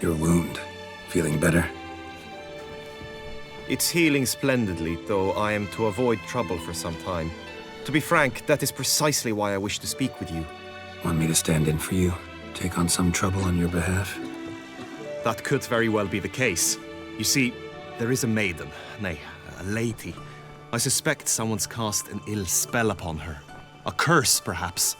Your wound. Feeling better? It's healing splendidly, though I am to avoid trouble for some time. To be frank, that is precisely why I wish to speak with you. Want me to stand in for you? Take on some trouble on your behalf? That could very well be the case. You see, there is a maiden, nay, a lady. I suspect someone's cast an ill spell upon her. A curse, perhaps.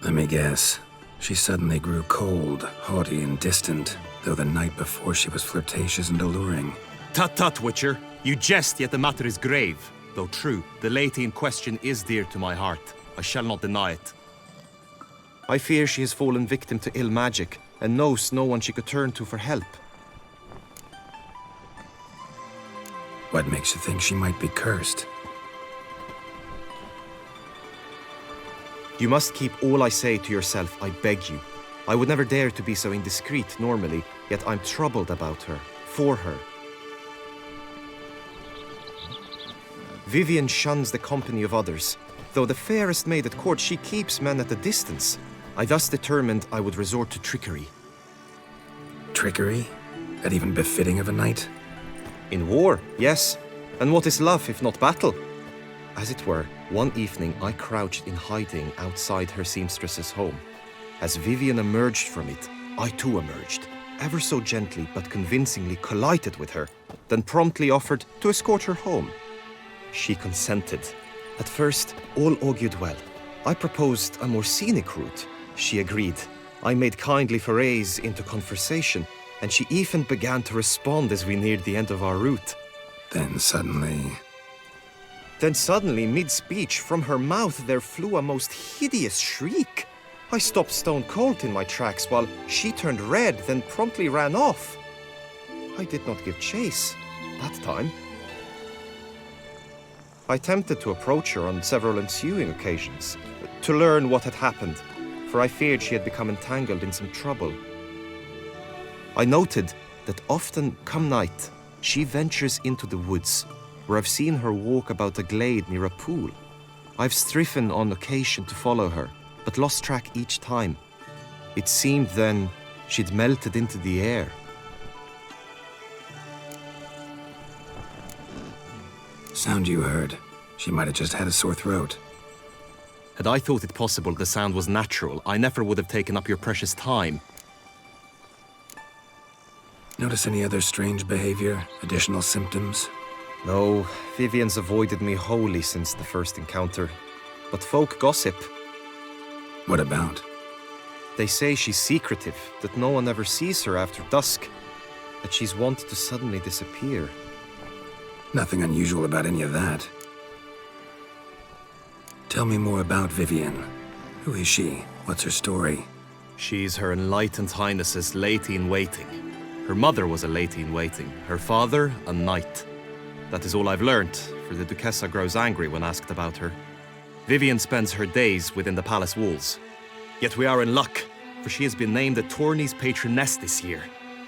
Let me guess. She suddenly grew cold, haughty, and distant, though the night before she was flirtatious and alluring. Tut tut, Witcher. You jest, yet the matter is grave. Though true, the lady in question is dear to my heart. I shall not deny it. I fear she has fallen victim to ill magic, and knows no one she could turn to for help. What makes you think she might be cursed? You must keep all I say to yourself, I beg you. I would never dare to be so indiscreet normally, yet I'm troubled about her, for her. Vivian shuns the company of others. Though the fairest maid at court, she keeps men at a distance. I thus determined I would resort to trickery. Trickery? That even befitting of a knight? In war, yes. And what is love if not battle? As it were, one evening I crouched in hiding outside her seamstress's home. As Vivian emerged from it, I too emerged, ever so gently but convincingly collided with her, then promptly offered to escort her home. She consented. At first, all augured well. I proposed a more scenic route. She agreed. I made kindly forays into conversation, and she even began to respond as we neared the end of our route. Then suddenly, mid-speech, from her mouth there flew a most hideous shriek. I stopped stone cold in my tracks while she turned red, then promptly ran off. I did not give chase that time. I attempted to approach her on several ensuing occasions, to learn what had happened, for I feared she had become entangled in some trouble. I noted that often, come night, she ventures into the woods, where I've seen her walk about a glade near a pool. I've striven on occasion to follow her, but lost track each time. It seemed then she'd melted into the air. sound you heard. She might have just had a sore throat. Had I thought it possible the sound was natural, I never would have taken up your precious time. Notice any other strange behavior? Additional symptoms? No, Vivian's avoided me wholly since the first encounter. But folk gossip. What about? They say she's secretive, that no one ever sees her after dusk, that she's wont to suddenly disappear. Nothing unusual about any of that. Tell me more about Vivian. Who is she? What's her story? She's Her Enlightened Highness's lady-in-waiting. Her mother was a lady-in-waiting, her father a knight. That is all I've learnt, for the Duchessa grows angry when asked about her. Vivian spends her days within the palace walls. Yet we are in luck, for she has been named the tourney's patroness this year.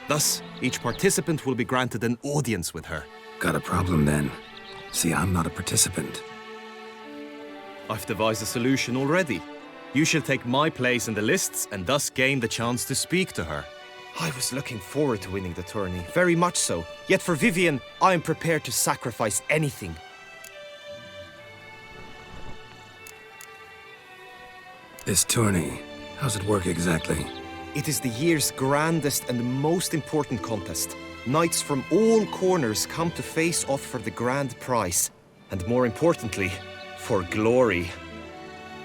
Thus, each participant will be granted an audience with her. Got a problem then. See, I'm not a participant. I've devised a solution already. You shall take my place in the lists and thus gain the chance to speak to her. I was looking forward to winning the tourney, very much so. Yet for Vivian, I am prepared to sacrifice anything. This tourney, how's it work exactly? It is the year's grandest and most important contest. Knights from all corners come to face off for the grand prize. And more importantly, for glory.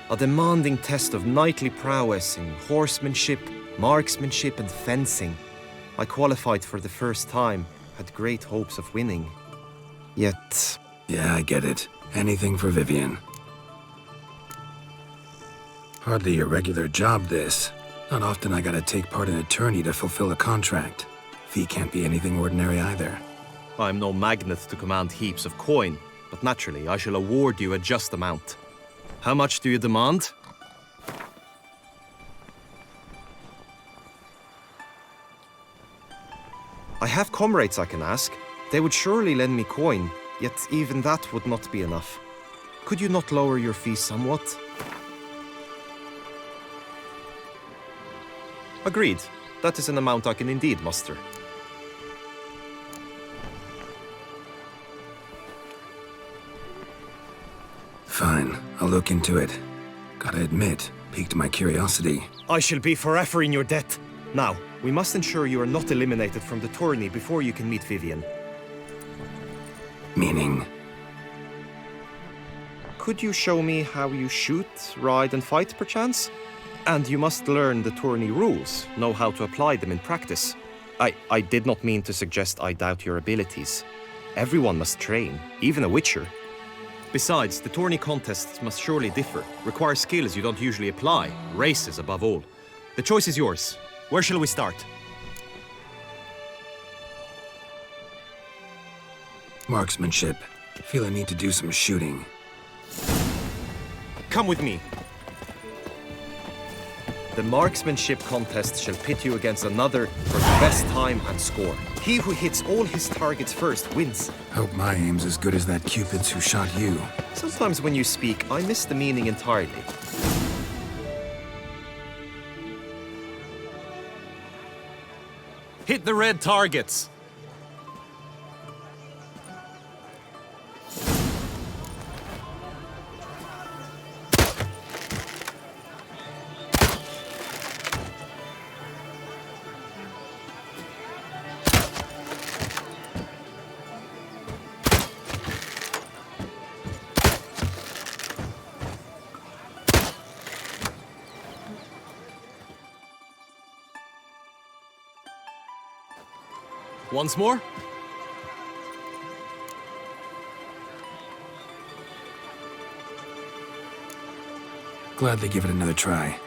A demanding test of knightly prowess in horsemanship, marksmanship and fencing. I qualified for the first time, had great hopes of winning. Yet... Yeah, I get it. Anything for Vivian. Hardly your regular job, this. Not often I gotta take part in a tourney to fulfill a contract. Fee can't be anything ordinary either. I'm no magnet to command heaps of coin, but naturally I shall award you a just amount. How much do you demand? I have comrades I can ask. They would surely lend me coin, yet even that would not be enough. Could you not lower your fee somewhat? Agreed. That is an amount I can indeed muster. Fine, I'll look into it. Gotta admit, piqued my curiosity. I shall be forever in your debt. Now, we must ensure you are not eliminated from the tourney before you can meet Vivian. Meaning? Could you show me how you shoot, ride, and fight, perchance? And you must learn the tourney rules, know how to apply them in practice. I did not mean to suggest I doubt your abilities. Everyone must train, even a witcher. Besides, the tourney contests must surely differ, require skills you don't usually apply, races above all. The choice is yours. Where shall we start? Marksmanship. Feel I need to do some shooting. Come with me. The marksmanship contest shall pit you against another for the best time and score. He who hits all his targets first wins. Hope my aim's as good as that Cupid's who shot you. Sometimes when you speak, I miss the meaning entirely. Hit the red targets! Once more? Glad they give it another try.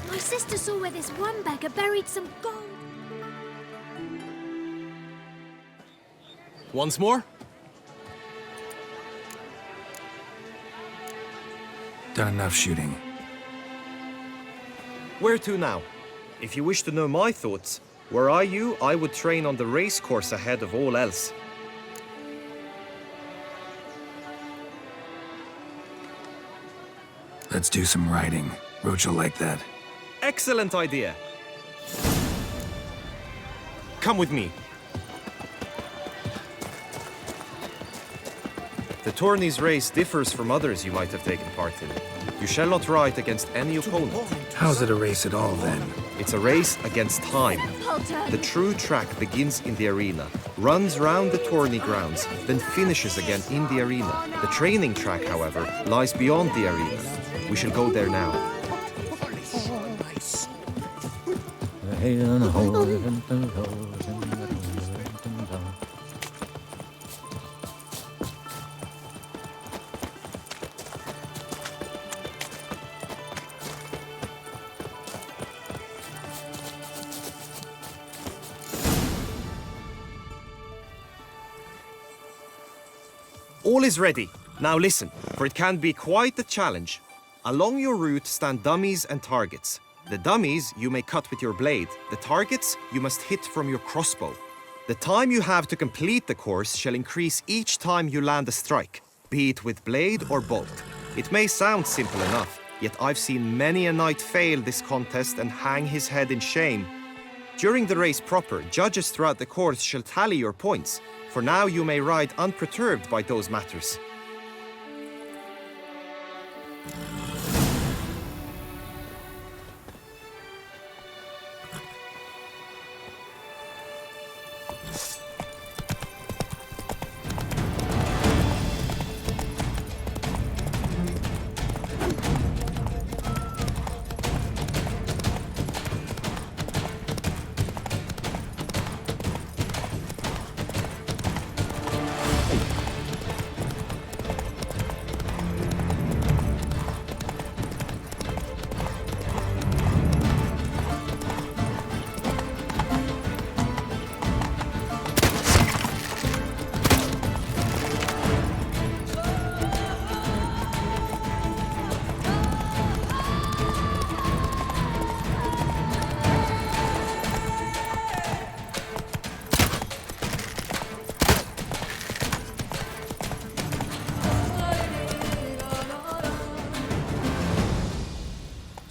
My sister saw where this one beggar buried some gold. Once more? Done enough shooting. Where to now? If you wish to know my thoughts, were I you, I would train on the race course ahead of all else. Let's do some riding. Roach will like that. Excellent idea. Come with me. The tourney's race differs from others you might have taken part in. You shall not ride against any opponent. How's it a race at all, then? It's a race against time. The true track begins in the arena, runs round the tourney grounds, then finishes again in the arena. The training track, however, lies beyond the arena. We shall go there now. All is ready. Now listen, for it can be quite a challenge. Along your route stand dummies and targets. The dummies you may cut with your blade. The targets you must hit from your crossbow. The time you have to complete the course shall increase each time you land a strike, be it with blade or bolt. It may sound simple enough, yet I've seen many a knight fail this contest and hang his head in shame. During the race proper, judges throughout the course shall tally your points. For now you may ride unperturbed by those matters.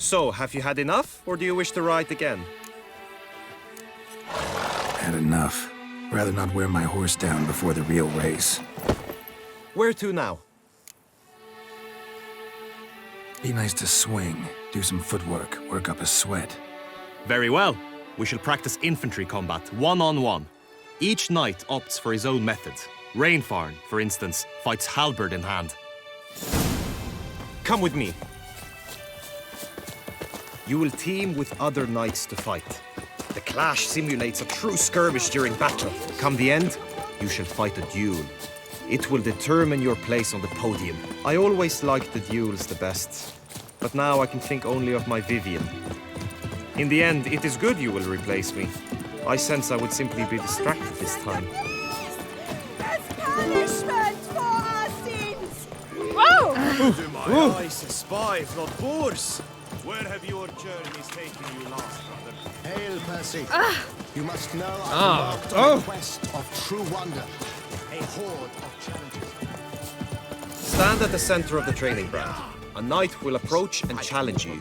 So, have you had enough, or do you wish to ride again? Had enough. Rather not wear my horse down before the real race. Where to now? Be nice to swing, do some footwork, work up a sweat. Very well. We shall practice infantry combat, one-on-one. Each knight opts for his own method. Rainfarn, for instance, fights halberd in hand. Come with me. You will team with other knights to fight. The clash simulates a true skirmish during battle. Come the end, you shall fight a duel. It will determine your place on the podium. I always liked the duels the best, but now I can think only of my Vivian. In the end, it is good you will replace me. I sense I would simply be distracted this time. As punishment for our sins! Oh! Do my eyes spy, if not boars? Where have your journeys taken you last, brother? Hail, Percy. You must know I've embarked on a quest of true wonder. A horde of challenges. Stand at the center of the training ground. A knight will approach and challenge you.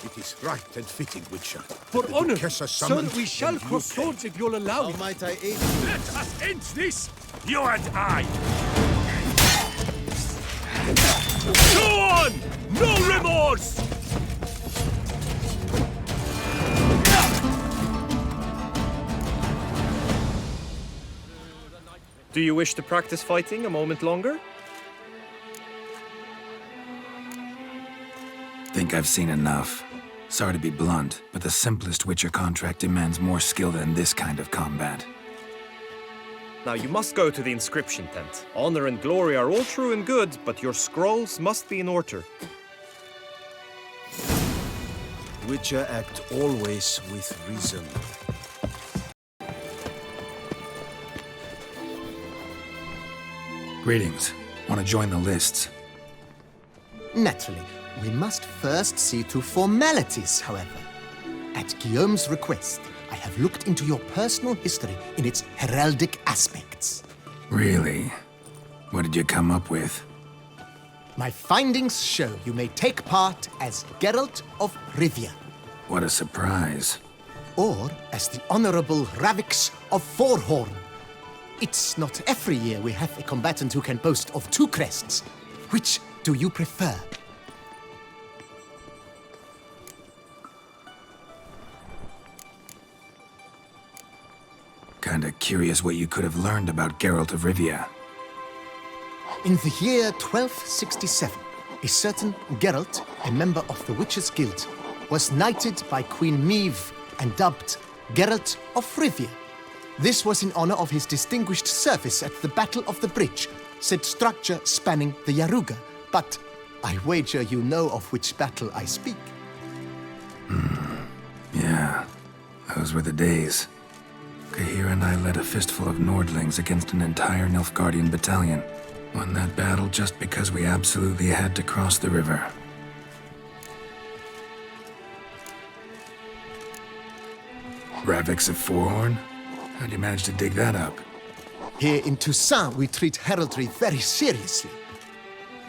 It is right and fitting, Witcher. For The honor, Duchess has sir, summoned, we shall and you cross came. swords if you'll allow How it. might I aid you? Let us end this, you and I. Go on! No remorse! Do you wish to practice fighting a moment longer? Think I've seen enough. Sorry to be blunt, but the simplest Witcher contract demands more skill than this kind of combat. Now you must go to the inscription tent. Honor and glory are all true and good, but your scrolls must be in order. Witcher act always with reason. Greetings. Want to join the lists? Naturally, we must first see to formalities, however. At Guillaume's request, I have looked into your personal history in its heraldic aspects. Really? What did you come up with? My findings show you may take part as Geralt of Rivia, What a surprise. or as the Honorable Ravix of Forhorn. It's not every year we have a combatant who can boast of two crests. Which do you prefer? Kinda curious what you could have learned about Geralt of Rivia. In the year 1267, a certain Geralt, a member of the Witches' Guild, was knighted by Queen Meve and dubbed Geralt of Rivia. This was in honor of his distinguished service at the Battle of the Bridge, said structure spanning the Yaruga. But I wager you know of which battle I speak. Yeah, those were the days. Kahir and I led a fistful of Nordlings against an entire Nilfgaardian battalion. Won that battle just because we absolutely had to cross the river. Ravix of Forhorn? How'd you manage to dig that up? Here in Toussaint, we treat heraldry very seriously.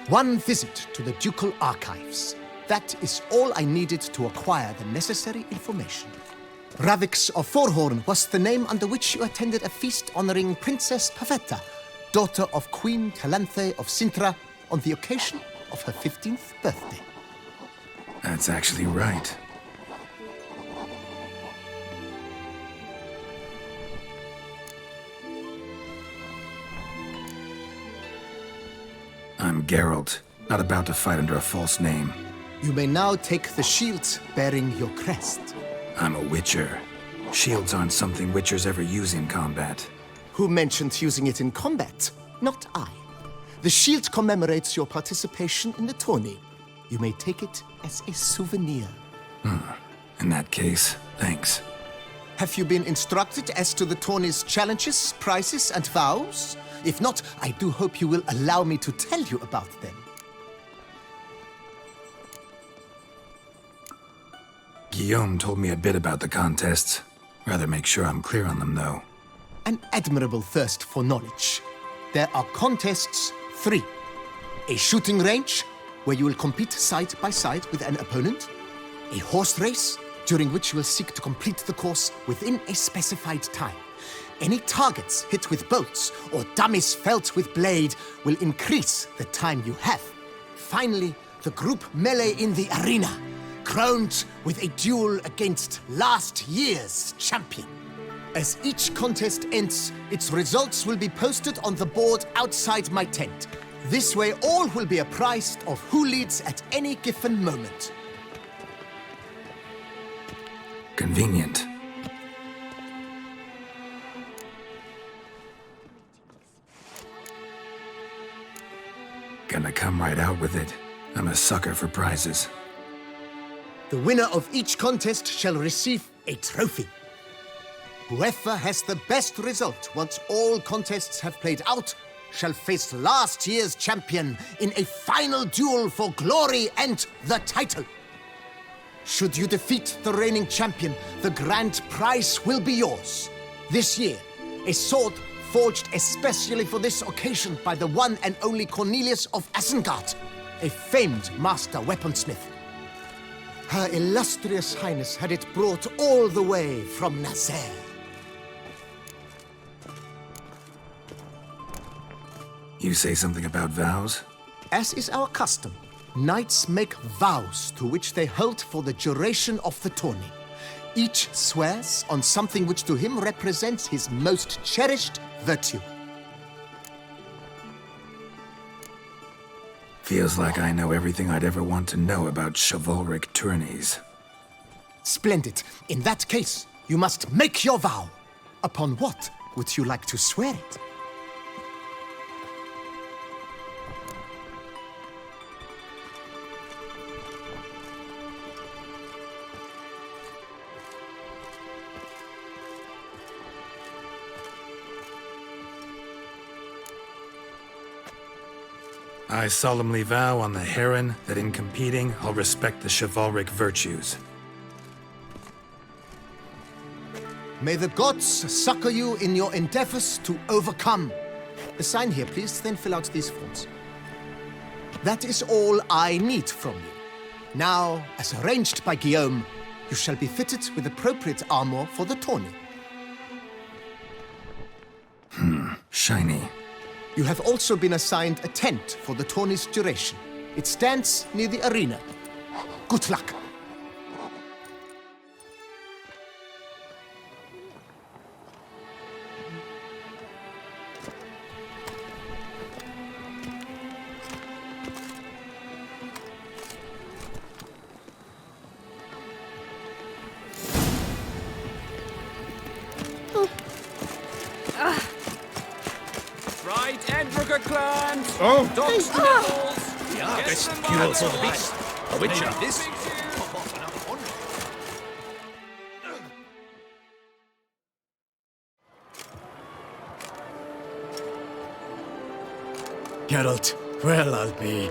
One visit to the ducal archives. That is all I needed to acquire the necessary information. Ravix of Forhorn was the name under which you attended a feast honoring Princess Pavetta, daughter of Queen Calanthe of Sintra, on the occasion of her 15th birthday. That's actually right. I'm Geralt, not about to fight under a false name. You may now take the shield bearing your crest. I'm a Witcher. Shields aren't something Witchers ever use in combat. Who mentioned using it in combat? Not I. The shield commemorates your participation in the tourney. You may take it as a souvenir. In that case, thanks. Have you been instructed as to the tourney's challenges, prizes, and vows? If not, I do hope you will allow me to tell you about them. Guillaume told me a bit about the contests. Rather make sure I'm clear on them, though. An admirable thirst for knowledge. There are contests 3. A shooting range, where you will compete side by side with an opponent. A horse race, during which you will seek to complete the course within a specified time. Any targets hit with bolts or dummies felt with blade will increase the time you have. Finally, the group melee in the arena, crowned with a duel against last year's champion. As each contest ends, its results will be posted on the board outside my tent. This way, all will be apprised of who leads at any given moment. Convenient. Gonna come right out with it. I'm a sucker for prizes. The winner of each contest shall receive a trophy. Whoever has the best result once all contests have played out shall face last year's champion in a final duel for glory and the title. Should you defeat the reigning champion, the grand prize will be yours. This year, a sword forged especially for this occasion by the one and only Cornelius of Isengard, a famed master weaponsmith. Her illustrious highness had it brought all the way from Nazaire. You say something about vows? As is our custom, knights make vows to which they hold for the duration of the tourney. Each swears on something which to him represents his most cherished virtue. Feels like I know everything I'd ever want to know about chivalric tourneys. Splendid. In that case, you must make your vow. Upon what would you like to swear it? I solemnly vow on the heron that in competing, I'll respect the chivalric virtues. May the gods succor you in your endeavors to overcome. Sign here, please, then fill out these forms. That is all I need from you. Now, as arranged by Guillaume, you shall be fitted with appropriate armor for the tourney. Shiny. You have also been assigned a tent for the tourney's duration. It stands near the arena. Good luck. Right, Endrugger clan! Oh! Dogs nibbles! Ja, Get best them fuel on for the board. beast. A witcher. This Geralt, well, I'll be.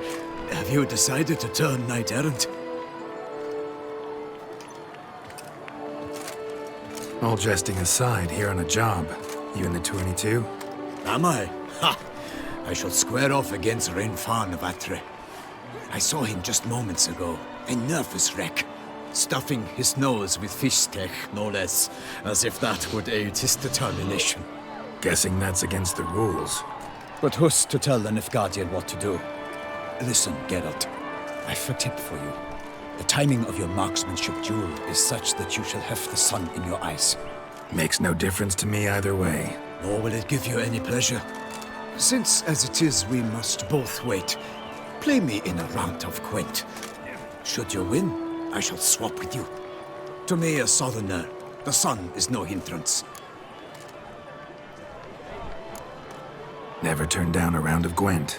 Have you decided to turn knight errant? All jesting aside, here on a job. You in the tourney too? Am I? Ha! I shall square off against Rainfan of Atre. I saw him just moments ago. A nervous wreck. Stuffing his nose with fish steak, no less. As if that would aid his determination. Guessing that's against the rules. But who's to tell the Nilfgaardian what to do? Listen, Geralt. I've a tip for you. The timing of your marksmanship duel is such that you shall have the sun in your eyes. Makes no difference to me either way. Nor will it give you any pleasure. Since, as it is, we must both wait, play me in a round of Gwent. Should you win, I shall swap with you. To me, a southerner, the sun is no hindrance. Never turn down a round of Gwent.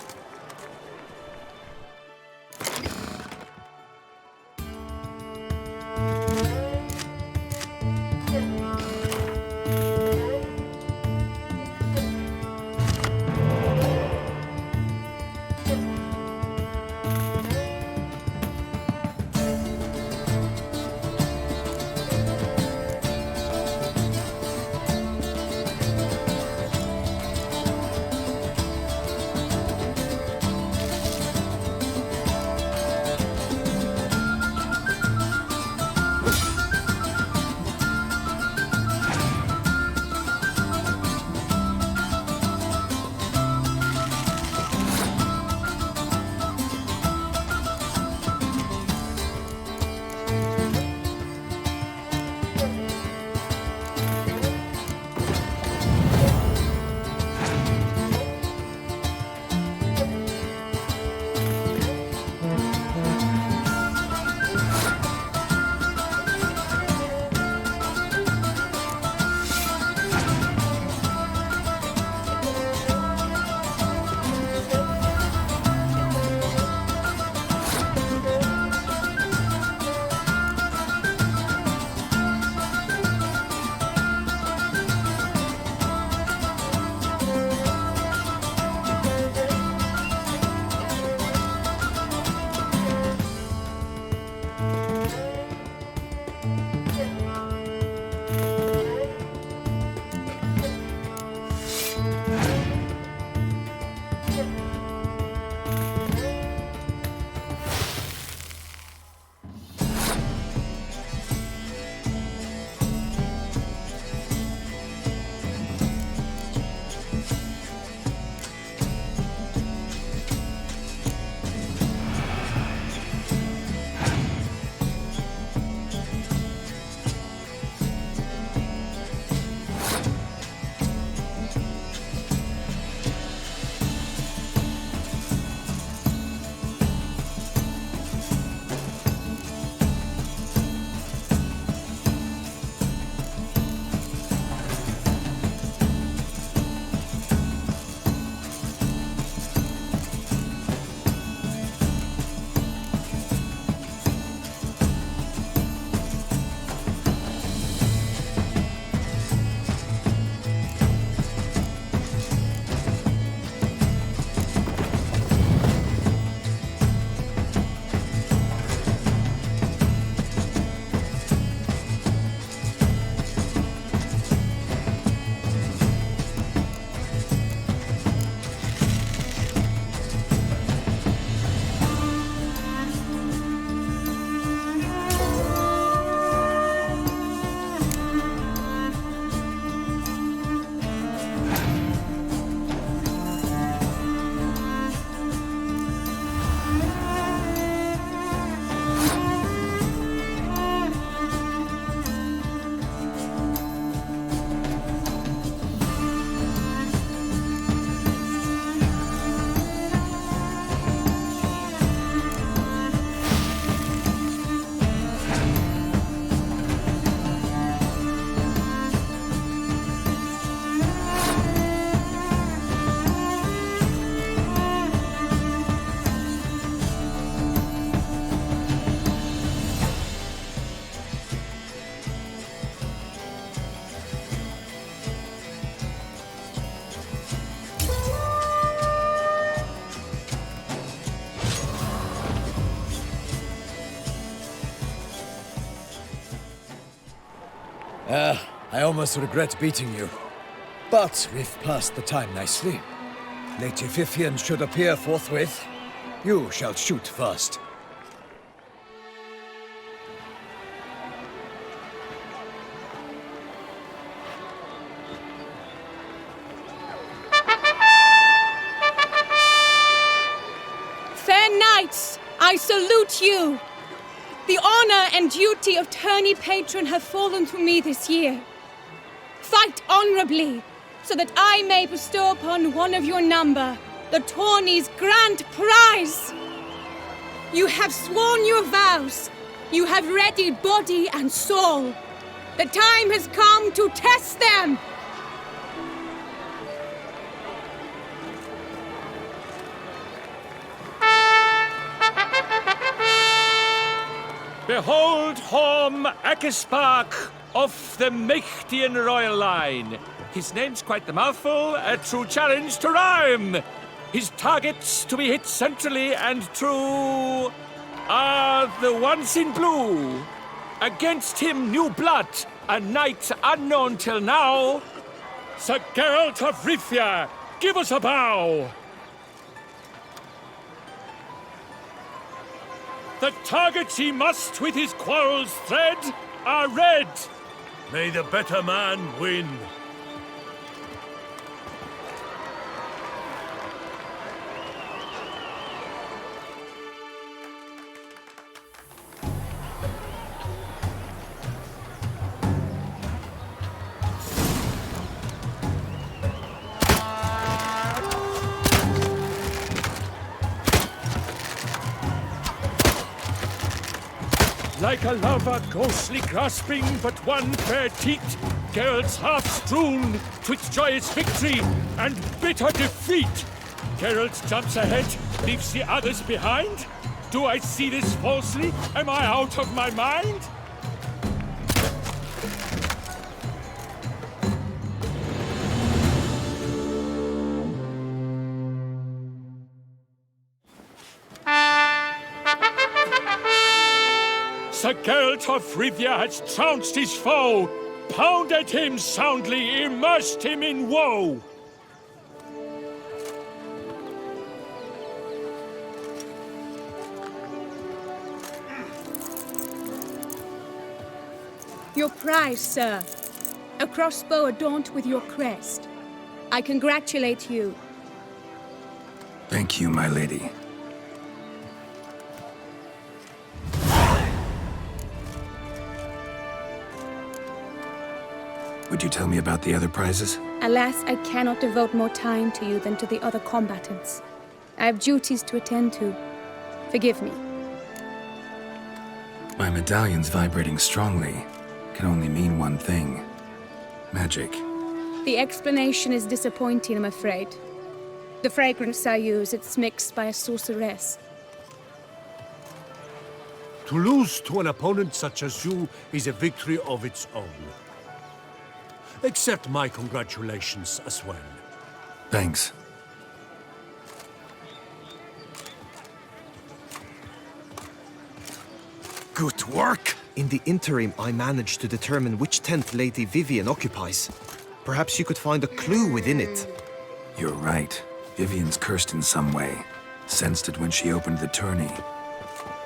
I almost regret beating you. But we've passed the time nicely. Lady Vivian should appear forthwith. You shall shoot first. Fair knights, I salute you! The honor and duty of tourney patron have fallen to me this year. Fight honorably, so that I may bestow upon one of your number the tourney's grand prize. You have sworn your vows. You have readied body and soul. The time has come to test them. Behold Horm Akespark of the Mechtian royal line. His name's quite the mouthful, a true challenge to rhyme. His targets to be hit centrally and true are the ones in blue. Against him new blood, a knight unknown till now. Sir Geralt of Rivia, give us a bow. The targets he must with his quarrels thread are red. May the better man win. Like a lover ghostly grasping but one fair teat, Geralt's heart strewn twixt joyous victory and bitter defeat. Geralt jumps ahead, leaves the others behind. Do I see this falsely? Am I out of my mind? Sir Geralt of Rivia has trounced his foe, pounded him soundly, immersed him in woe. Your prize, sir. A crossbow adorned with your crest. I congratulate you. Thank you, my lady. Would you tell me about the other prizes? Alas, I cannot devote more time to you than to the other combatants. I have duties to attend to. Forgive me. My medallion's vibrating strongly. Can only mean one thing. Magic. The explanation is disappointing, I'm afraid. The fragrance I use, it's mixed by a sorceress. To lose to an opponent such as you is a victory of its own. Accept my congratulations as well. Thanks. Good work! In the interim, I managed to determine which tent Lady Vivian occupies. Perhaps you could find a clue within it. You're right. Vivian's cursed in some way. Sensed it when she opened the tourney.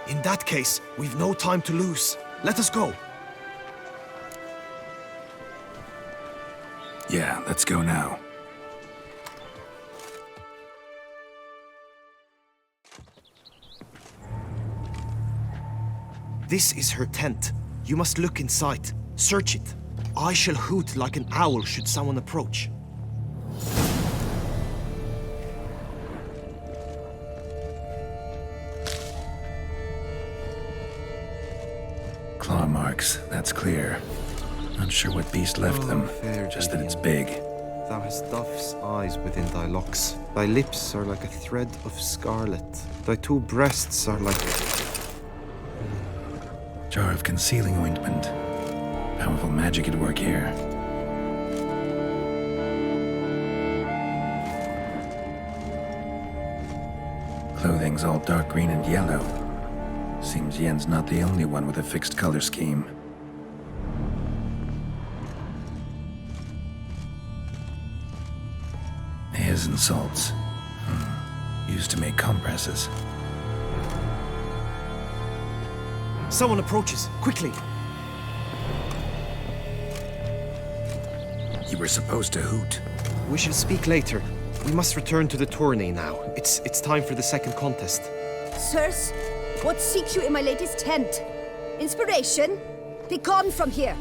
In that case, we've no time to lose. Let us go. Yeah, let's go now. This is her tent. You must look inside. Search it. I shall hoot like an owl should someone approach. Claw marks, that's clear. Not sure what beast left them, fair just that Vivian. it's big. Thou hast dove's eyes within thy locks. Thy lips are like a thread of scarlet. Thy two breasts are like... Jar of concealing ointment. Powerful magic at work here. Clothing's all dark green and yellow. Seems Yen's not the only one with a fixed color scheme. His and salts. Used to make compresses. Someone approaches. Quickly! You were supposed to hoot. We shall speak later. We must return to the tourney now. It's time for the second contest. Sirs, what seek you in my lady's tent? Inspiration? Be gone from here!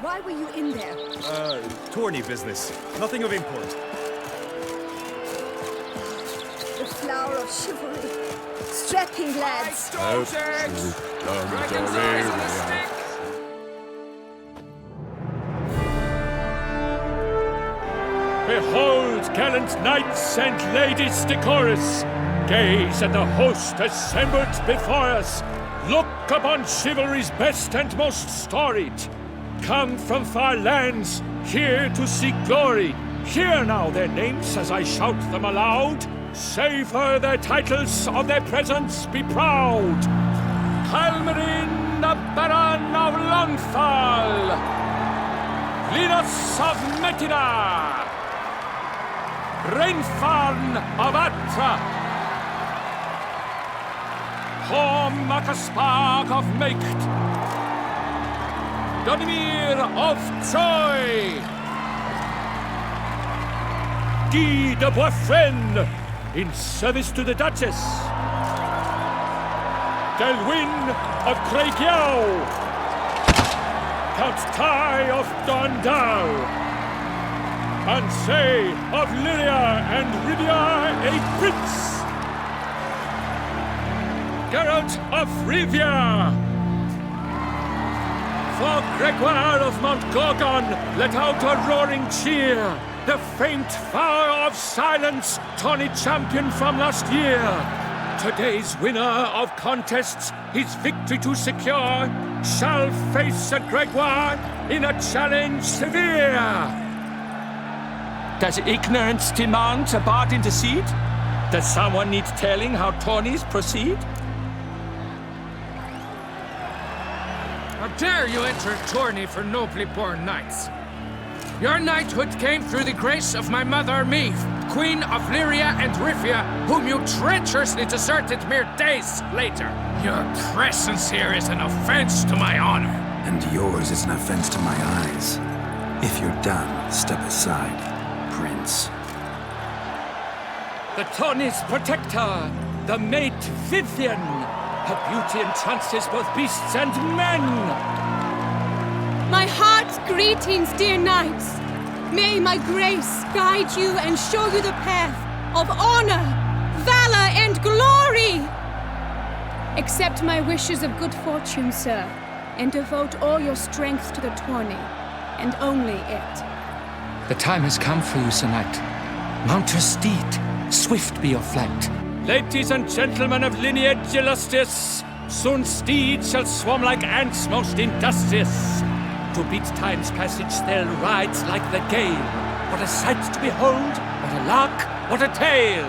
Why were you in there? Tourney business. Nothing of import. The flower of chivalry. Strapping lads. Behold, gallant knights and ladies decorous! Gaze at the host assembled before us! Look upon chivalry's best and most storied! Come from far lands, here to seek glory! Hear now their names as I shout them aloud! Savor their titles, of their presence be proud! Halmarin, the Baron of Longfall! Linus of Metina! Rainfarn of Atra! Horm Akaspark of Meikt! Donimir of Troy! Guy de Boisfren, in service to the Duchess! Delwyn of Craigiau! Count Tai of Dondal! Ansay of Lyria and Rivia a prince! Geralt of Rivia! For Gregoire of Mount Gorgon, let out a roaring cheer! The faint fire of silence, tourney champion from last year! Today's winner of contests, his victory to secure, shall face a Gregoire in a challenge severe! Does ignorance demand a bard intercede? Does someone need telling how tourneys proceed? How dare you enter a tourney for nobly born knights? Your knighthood came through the grace of my mother, Meve, Queen of Lyria and Rifia, whom you treacherously deserted mere days later. Your presence here is an offense to my honor. And yours is an offense to my eyes. If you're done, step aside, Prince. The Tawny's protector, the maid Vivian. Her beauty entrances both beasts and men. My heart's greetings, dear knights. May my grace guide you and show you the path of honor, valor, and glory. Accept my wishes of good fortune, sir, and devote all your strength to the tourney, and only it. The time has come for you, Sir Knight. Mount your steed. Swift be your flight. Ladies and gentlemen of lineage illustrious, soon steeds shall swarm like ants most industrious. To beat time's passage they'll ride like the gale. What a sight to behold, what a lark, what a tale!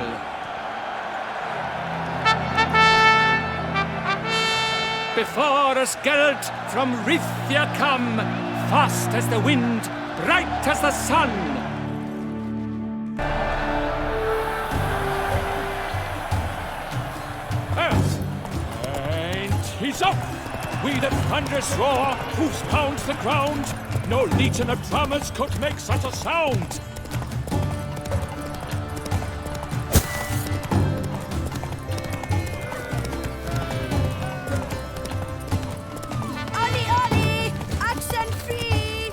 Before us Geralt from Rithia come, fast as the wind, bright as the sun. And he's up! We the thunderous roar, hoofs pound the ground. No legion of drummers could make such a sound. Ollie, Ollie! Accent free!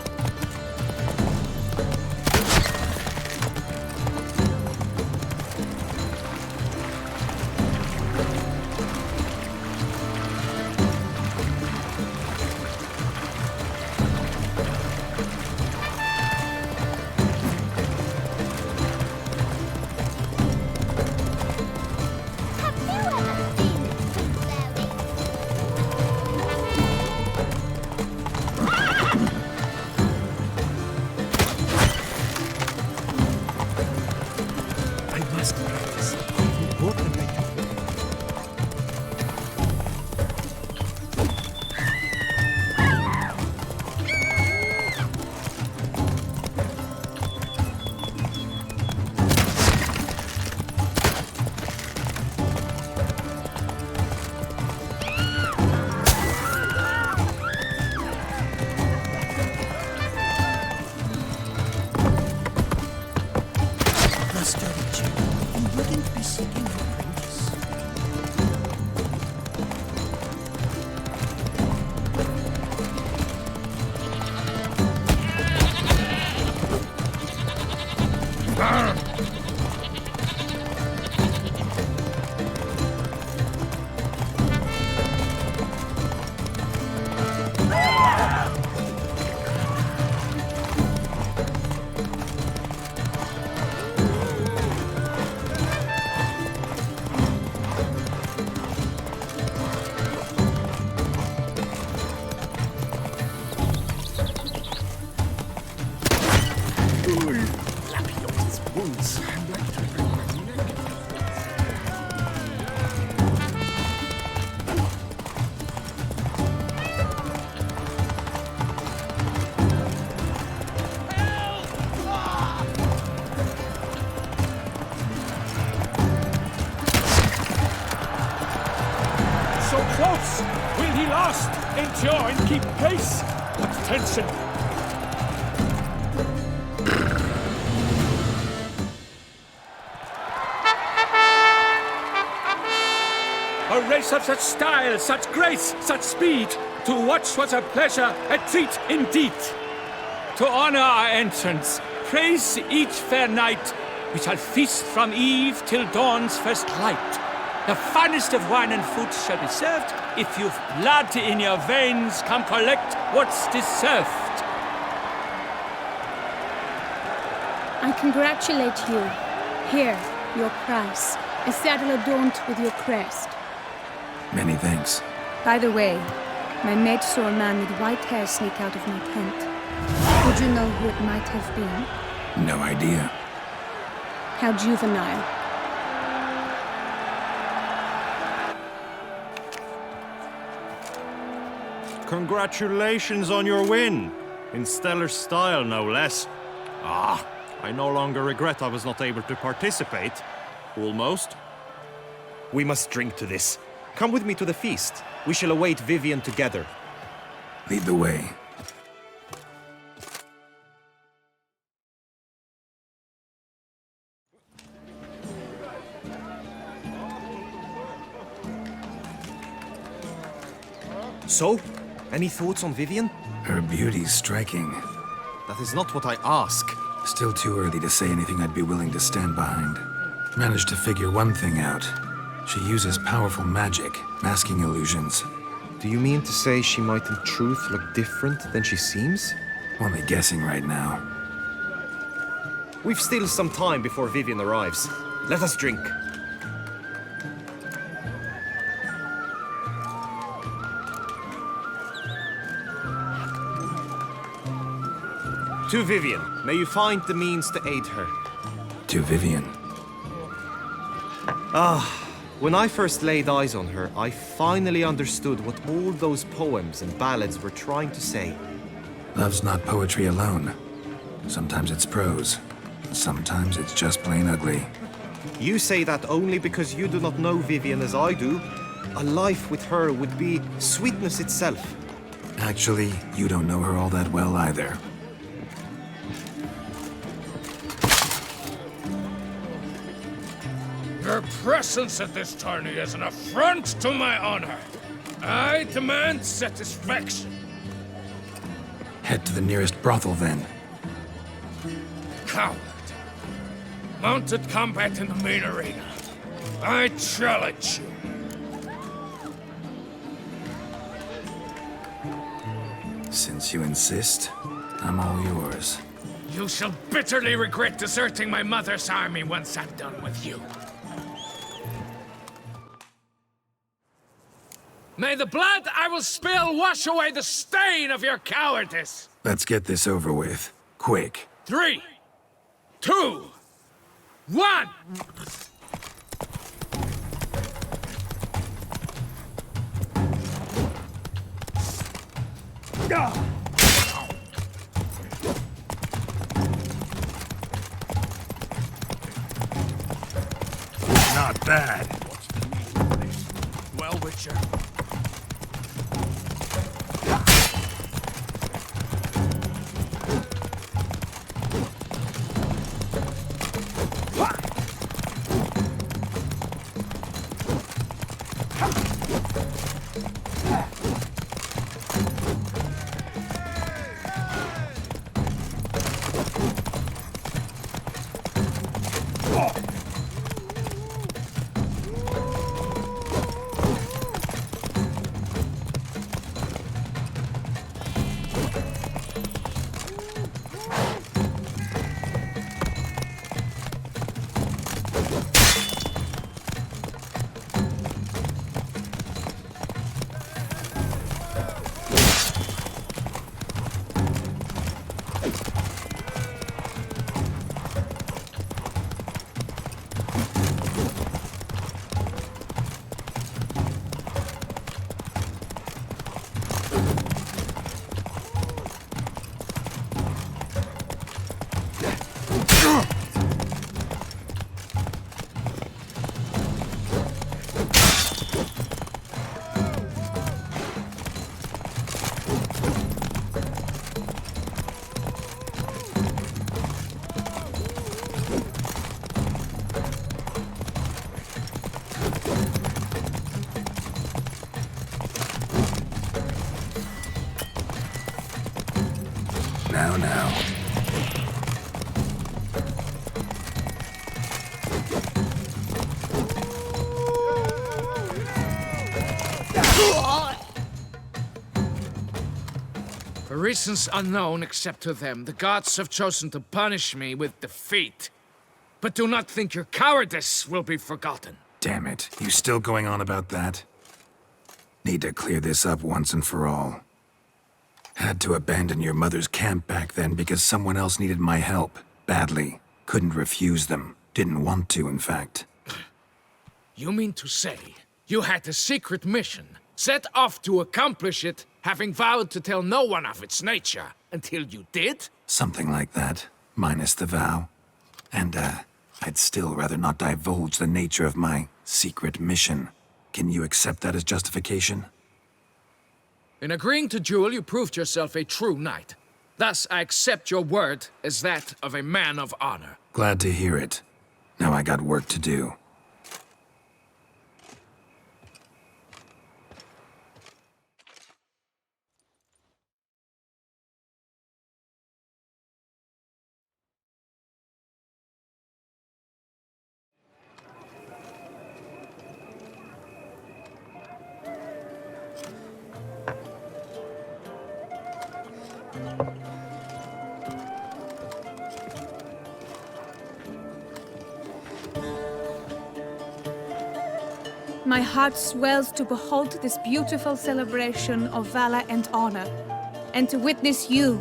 So close! Will he last? Endure and keep pace? What tension! A race of such style, such grace, such speed. To watch was a pleasure, a treat indeed. To honor our entrance, praise each fair knight. We shall feast from eve till dawn's first light. The finest of wine and food shall be served. If you've blood in your veins, come collect what's deserved. I congratulate you. Here, your prize. A saddle adorned with your crest. Many thanks. By the way, my maid saw a man with white hair sneak out of my tent. Would you know who it might have been? No idea. How juvenile. Congratulations on your win. In stellar style, no less. Ah, I no longer regret I was not able to participate. Almost. We must drink to this. Come with me to the feast. We shall await Vivian together. Lead the way. So, any thoughts on Vivian? Her beauty's striking. That is not what I ask. Still too early to say anything I'd be willing to stand behind. Managed to figure one thing out. She uses powerful magic, masking illusions. Do you mean to say she might in truth look different than she seems? Only guessing right now. We've still some time before Vivian arrives. Let us drink. To Vivian, may you find the means to aid her. To Vivian. When I first laid eyes on her, I finally understood what all those poems and ballads were trying to say. Love's not poetry alone. Sometimes it's prose. Sometimes it's just plain ugly. You say that only because you do not know Vivian as I do. A life with her would be sweetness itself. Actually, you don't know her all that well either. Your presence at this tourney is an affront to my honor. I demand satisfaction. Head to the nearest brothel, then. Coward. Mounted combat in the main arena. I challenge you. Since you insist, I'm all yours. You shall bitterly regret deserting my mother's army once I'm done with you. May the blood I will spill wash away the stain of your cowardice! Let's get this over with. Quick. 3, 2, 1! Not bad. What's the meaning of this? Well, Witcher. Now. For reasons unknown except to them, the gods have chosen to punish me with defeat. But do not think your cowardice will be forgotten. Damn it. You still going on about that? Need to clear this up once and for all. Had to abandon your mother's camp back then because someone else needed my help. Badly. Couldn't refuse them. Didn't want to, in fact. You mean to say you had a secret mission, set off to accomplish it, having vowed to tell no one of its nature, until you did? Something like that. minus the vow. And, I'd still rather not divulge the nature of my secret mission. Can you accept that as justification? In agreeing to duel, you proved yourself a true knight. Thus, I accept your word as that of a man of honor. Glad to hear it. Now I got work to do. My heart swells to behold this beautiful celebration of valor and honor, and to witness you,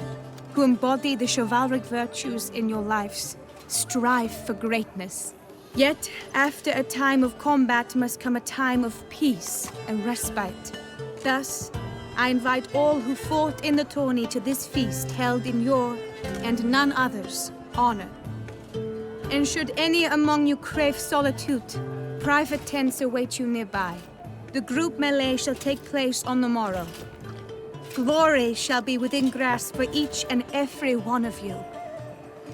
who embody the chivalric virtues in your lives, strive for greatness. Yet, after a time of combat must come a time of peace and respite. Thus, I invite all who fought in the tourney to this feast held in your, and none other's, honor. And should any among you crave solitude, private tents await you nearby. The group melee shall take place on the morrow. Glory shall be within grasp for each and every one of you.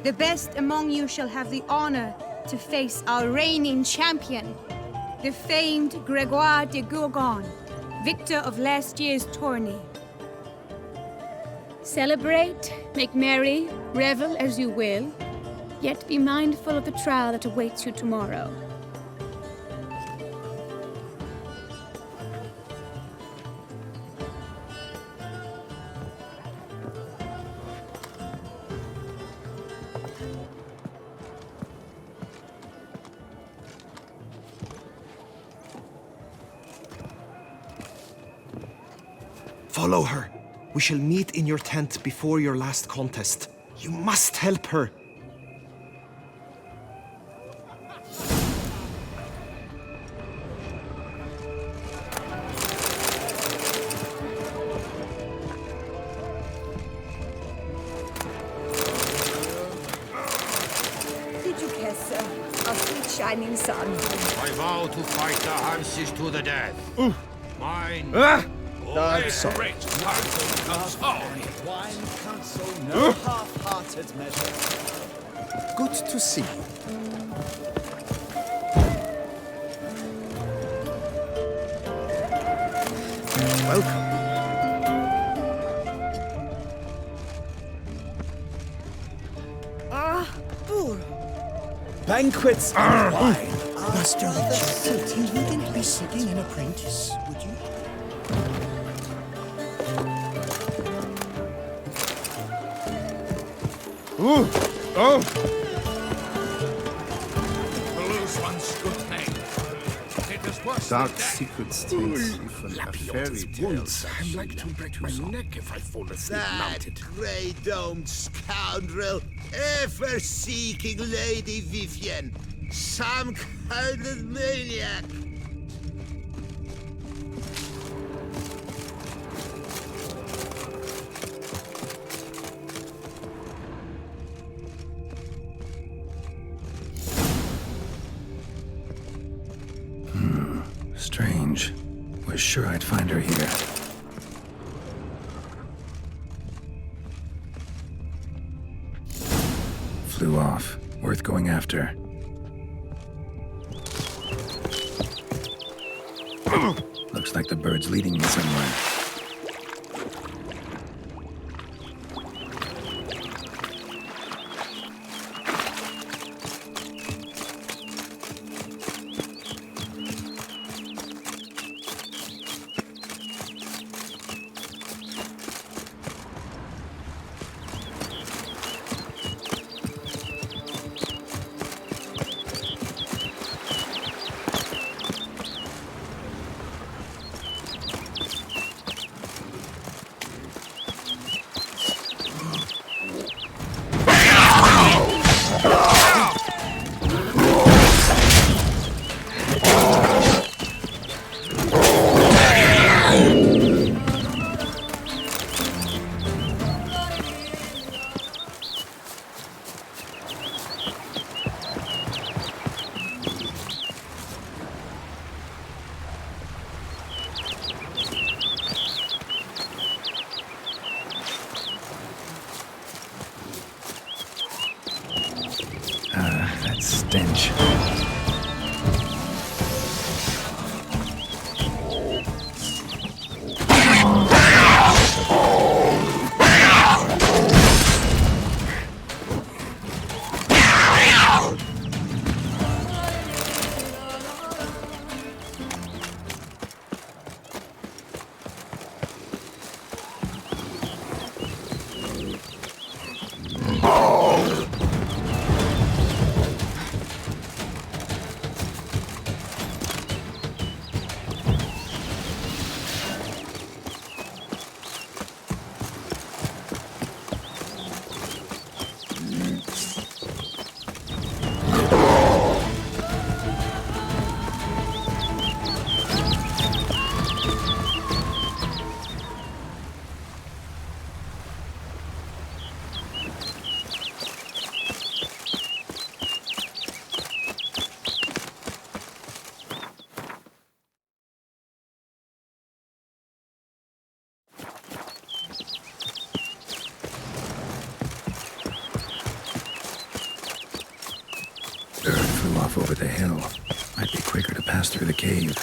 The best among you shall have the honor to face our reigning champion, the famed Gregoire de Gourgon, victor of last year's tourney. Celebrate, make merry, revel as you will, yet be mindful of the trial that awaits you tomorrow. Follow her. We shall meet in your tent before your last contest. You must help her. Did you care, sir? Our sweet shining sun. I vow to fight the Hanses to the death. Mine. Sorry. Wine counsel, no half-hearted measure. Good to see you. Welcome. Banquets and wine. Master Richard, you wouldn't be seeking an apprentice, would you? To lose one's good name. It is worse Dark than death. secrets taste even a fairy tale. I'm like to break my neck if I fall asleep mounted. grey-domed scoundrel, ever seeking Lady Vivienne. Some kind of maniac. Strange. Was sure I'd find her here. Flew off. Worth going after. Looks like the bird's leading me somewhere. stench. Bird flew off over the hill. Might be quicker to pass through the cave.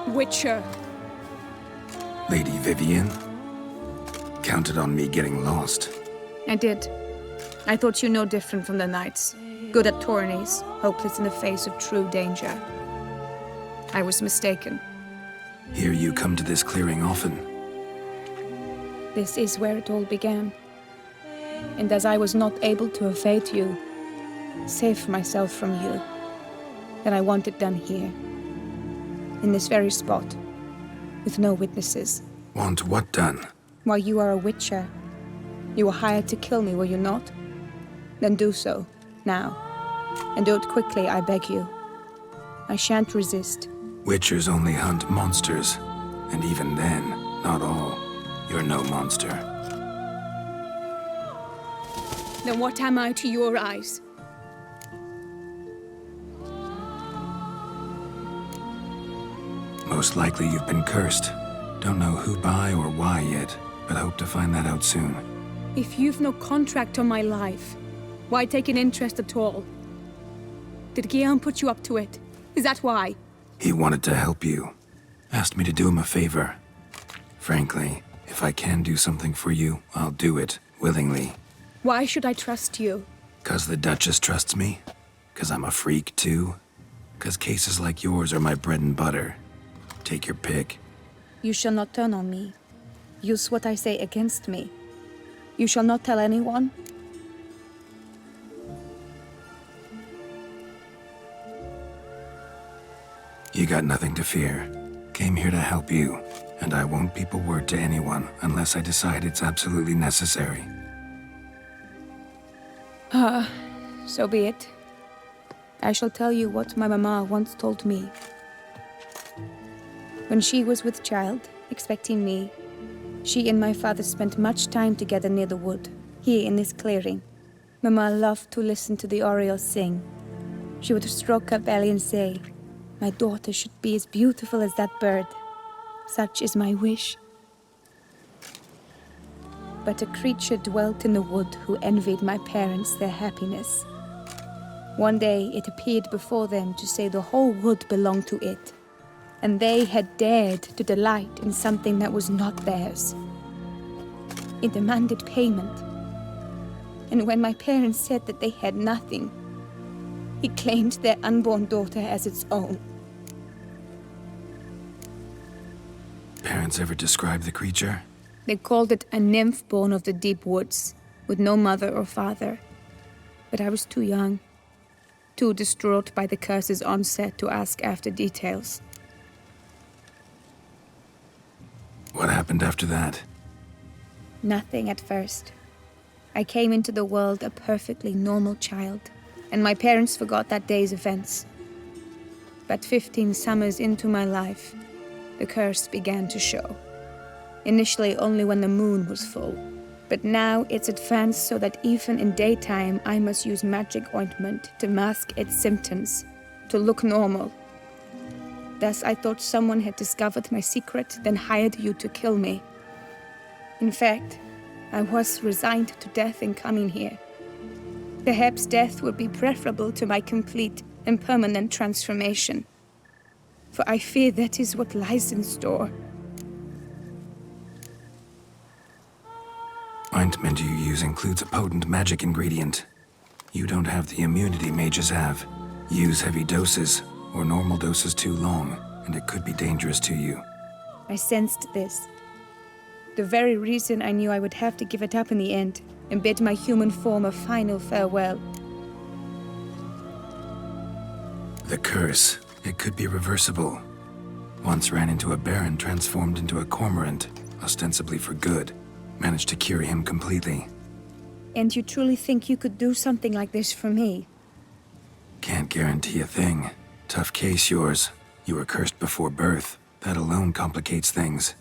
Witcher. Lady Vivian? Counted on me getting lost. I did. I thought you no different from the knights. Good at tourneys, hopeless in the face of true danger. I was mistaken. Hear you come to this clearing often. This is where it all began. And as I was not able to evade you, save myself from you, then I want it done here. In this very spot, with no witnesses. Want what done? While you are a witcher, you were hired to kill me, were you not? Then do so, now. And do it quickly, I beg you. I shan't resist. Witchers only hunt monsters. And even then, not all. You're no monster. Then what am I to your eyes? Most likely you've been cursed. Don't know who by or why yet, but hope to find that out soon. If you've no contract on my life, why take an interest at all? Did Guillaume put you up to it? Is that why? He wanted to help you. Asked me to do him a favor. Frankly, if I can do something for you, I'll do it, willingly. Why should I trust you? 'Cause the Duchess trusts me? 'Cause I'm a freak, too? 'Cause cases like yours are my bread and butter? Take your pick. You shall not turn on me. Use what I say against me. You shall not tell anyone? You got nothing to fear. Came here to help you, and I won't peep a word to anyone unless I decide it's absolutely necessary. So be it. I shall tell you what my mama once told me. When she was with child, expecting me, she and my father spent much time together near the wood, here in this clearing. Mama loved to listen to the orioles sing. She would stroke her belly and say, "My daughter should be as beautiful as that bird. Such is my wish." But a creature dwelt in the wood who envied my parents their happiness. One day it appeared before them to say the whole wood belonged to it, and they had dared to delight in something that was not theirs. It demanded payment, and when my parents said that they had nothing, it claimed their unborn daughter as its own. Parents ever describe the creature? They called it a nymph born of the deep woods, with no mother or father. But I was too young, too distraught by the curse's onset to ask after details. What happened after that? Nothing at first. I came into the world a perfectly normal child, and my parents forgot that day's events. But 15 summers into my life, the curse began to show. Initially only when the moon was full, but now it's advanced so that even in daytime I must use magic ointment to mask its symptoms, to look normal. Thus I thought someone had discovered my secret, then hired you to kill me. In fact, I was resigned to death in coming here. Perhaps death would be preferable to my complete and permanent transformation, for I fear that is what lies in store. Ointment you use includes a potent magic ingredient. You don't have the immunity mages have. Use heavy doses, or normal doses too long, and it could be dangerous to you. I sensed this. The very reason I knew I would have to give it up in the end, and bid my human form a final farewell. The curse, it could be reversible. Once ran into a baron transformed into a cormorant, ostensibly for good. Managed to cure him completely. And you truly think you could do something like this for me? Can't guarantee a thing. Tough case, yours. You were cursed before birth. That alone complicates things.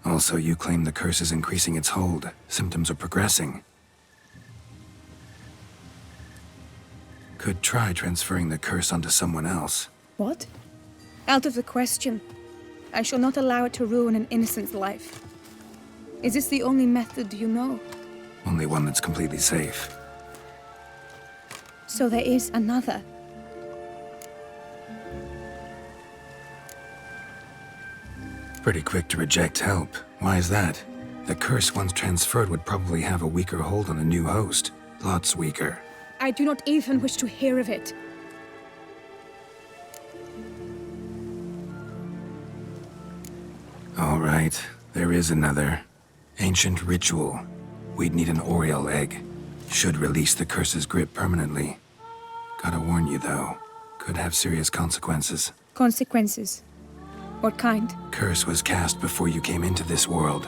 Also, you claim the curse is increasing its hold. Symptoms are progressing. Could try transferring the curse onto someone else. What? Out of the question. I shall not allow it to ruin an innocent's life. Is this the only method you know? Only one that's completely safe. So there is another. Pretty quick to reject help. Why is that? The curse once transferred would probably have a weaker hold on a new host. Lots weaker. I do not even wish to hear of it. All right, there is another. Ancient ritual. We'd need an Oriole egg. Should release the curse's grip permanently. Gotta warn you, though. Could have serious consequences. Consequences? What kind? Curse was cast before you came into this world.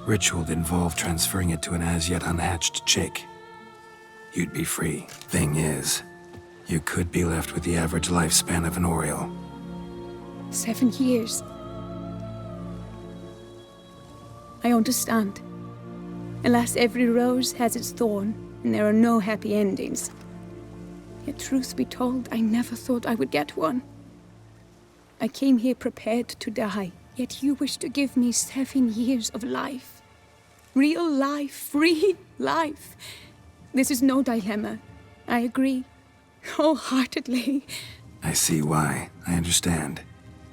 Ritual involved transferring it to an as-yet unhatched chick. You'd be free. Thing is, you could be left with the average lifespan of an Oriole. 7 years. I understand. Alas, every rose has its thorn, and there are no happy endings. Yet truth be told, I never thought I would get one. I came here prepared to die, yet you wish to give me 7 years of life. Real life, free life. This is no dilemma. I agree, wholeheartedly. I see why. I understand.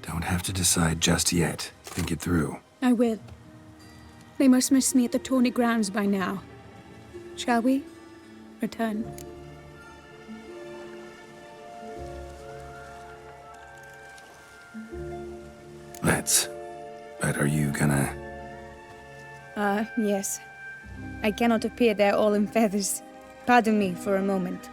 Don't have to decide just yet. Think it through. I will. They must miss me at the tourney grounds by now. Shall we return? Let's. But are you gonna... Yes. I cannot appear there all in feathers. Pardon me for a moment.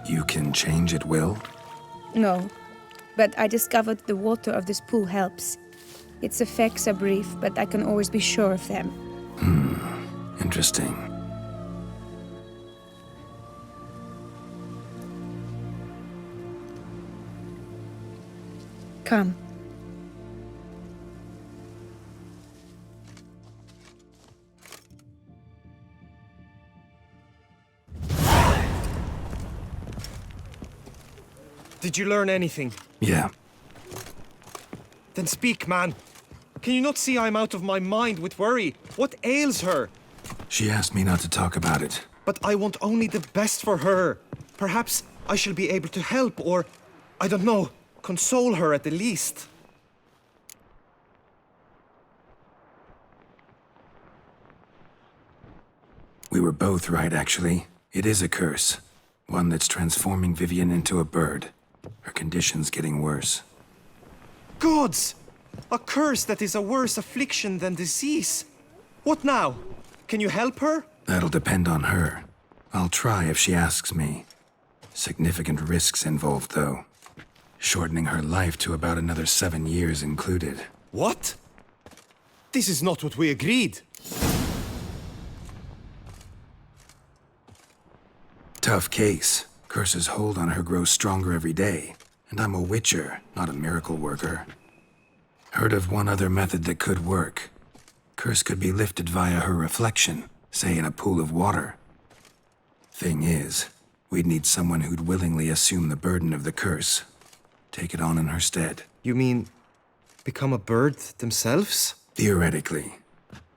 You can change at will? No, but I discovered the water of this pool helps. Its effects are brief, but I can always be sure of them. Interesting. Come. Did you learn anything? Yeah. Then speak, man. Can you not see I'm out of my mind with worry? What ails her? She asked me not to talk about it. But I want only the best for her. Perhaps I shall be able to help or, I don't know, console her at the least. We were both right, actually. It is a curse. One that's transforming Vivian into a bird. Her condition's getting worse. Gods! A curse that is a worse affliction than disease. What now? Can you help her? That'll depend on her. I'll try if she asks me. Significant risks involved, though. Shortening her life to about another 7 years included. What? This is not what we agreed. Tough case. Curse's hold on her grows stronger every day. And I'm a witcher, not a miracle worker. Heard of one other method that could work. Curse could be lifted via her reflection, say in a pool of water. Thing is, we'd need someone who'd willingly assume the burden of the curse. Take it on in her stead. You mean, become a bird themselves? Theoretically.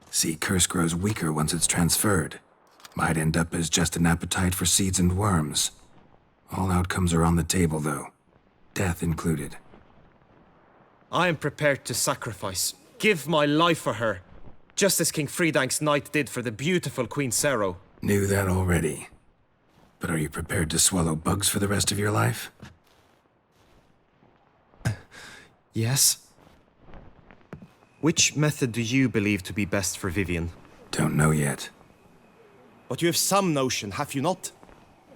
See, curse grows weaker once it's transferred. Might end up as just an appetite for seeds and worms. All outcomes are on the table, though. Death included. I am prepared to sacrifice. Give my life for her. Just as King Fridank's knight did for the beautiful Queen Sero. Knew that already. But are you prepared to swallow bugs for the rest of your life? Yes. Which method do you believe to be best for Vivian? Don't know yet. But you have some notion, have you not?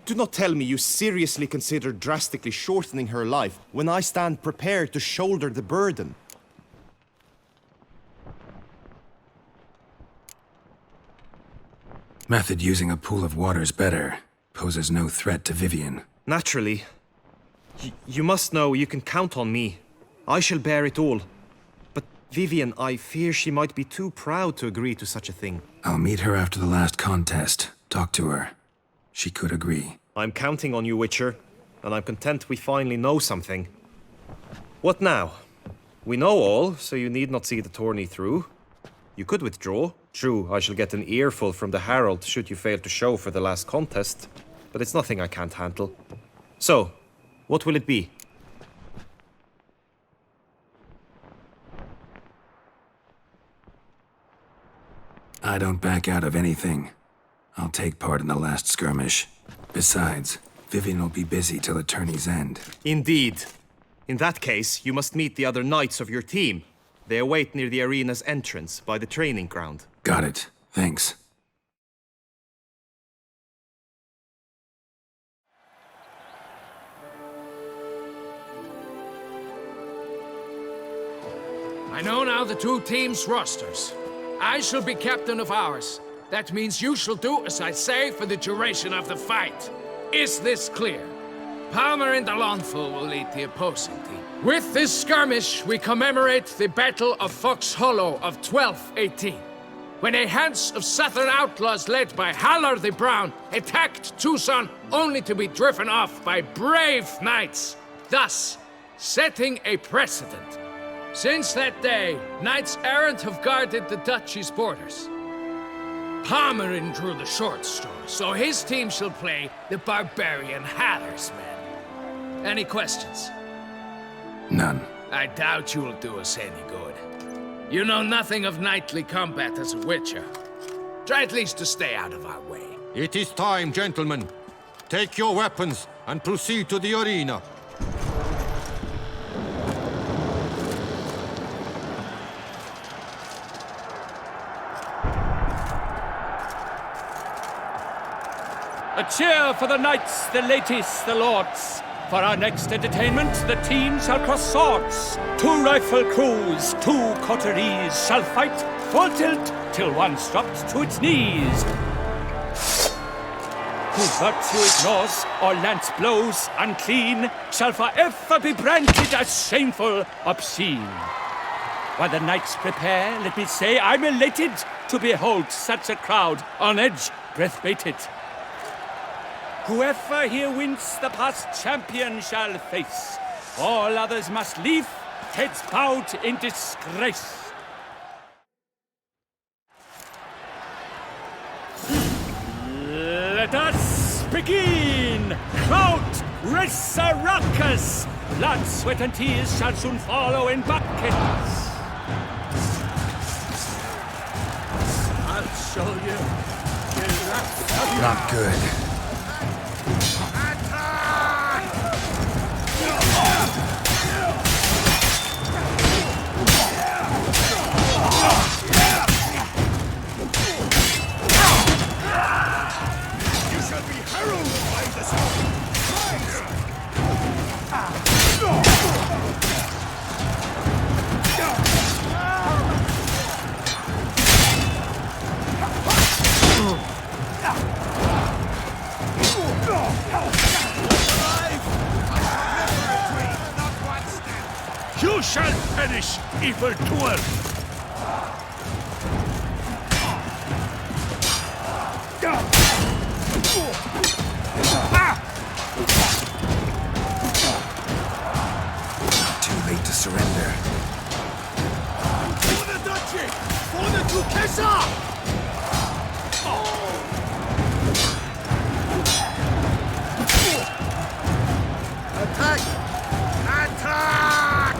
Do not tell me you seriously consider drastically shortening her life when I stand prepared to shoulder the burden. Method using a pool of water's better. Poses no threat to Vivian. Naturally. You must know you can count on me. I shall bear it all. But Vivian, I fear she might be too proud to agree to such a thing. I'll meet her after the last contest. Talk to her. She could agree. I'm counting on you, Witcher. And I'm content we finally know something. What now? We know all, so you need not see the tourney through. You could withdraw. True, I shall get an earful from the Herald should you fail to show for the last contest. But it's nothing I can't handle. So, what will it be? I don't back out of anything. I'll take part in the last skirmish. Besides, Vivian will be busy till the tourney's end. Indeed. In that case, you must meet the other knights of your team. They await near the arena's entrance, by the training ground. Got it. Thanks. I know now the two teams' rosters. I shall be captain of ours. That means you shall do as I say for the duration of the fight. Is this clear? Palmer and Alonfo will lead the opposing team. With this skirmish, we commemorate the Battle of Fox Hollow of 1218, when a Hans of Southern outlaws led by Halar the Brown attacked Tucson only to be driven off by brave knights, thus setting a precedent. Since that day, knights errant have guarded the duchy's borders. Palmerin drew the short straw, so his team shall play the barbarian Halar's men. Any questions? None. I doubt you will do us any good. You know nothing of knightly combat as a witcher. Try at least to stay out of our way. It is time, gentlemen. Take your weapons and proceed to the arena. A cheer for the knights, the ladies, the lords. For our next entertainment, the teams shall cross swords. 2 rifle crews, 2 coteries shall fight full tilt till one's dropped to its knees. Who virtue ignores or lance blows unclean shall forever be branded as shameful, obscene. While the knights prepare, let me say I'm elated to behold such a crowd on edge, breath baited. Whoever here wins the past champion shall face. All others must leave, heads bowed in disgrace. Let us begin! Crowd, race a ruckus! Blood, sweat, and tears shall soon follow in buckets. I'll show you. Not good. You shall be heralded by the storm. You shall perish, evildoer! Too late to surrender. For the duchy! For the Duchessa! Attack! Attack!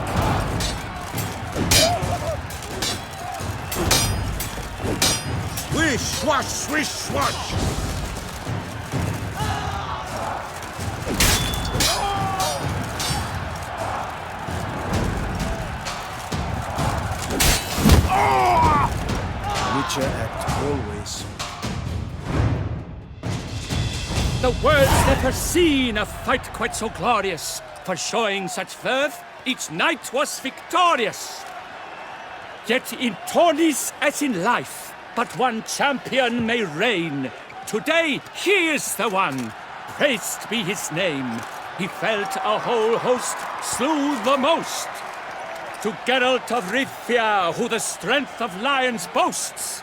Swish, swash, swish, swash! Witcher act always. The world's never seen a fight quite so glorious. For showing such verve, each knight was victorious. Yet in tourneys as in life, but one champion may reign. Today he is the one, praised be his name. He felt a whole host, slew the most. To Geralt of Rivia, who the strength of lions boasts.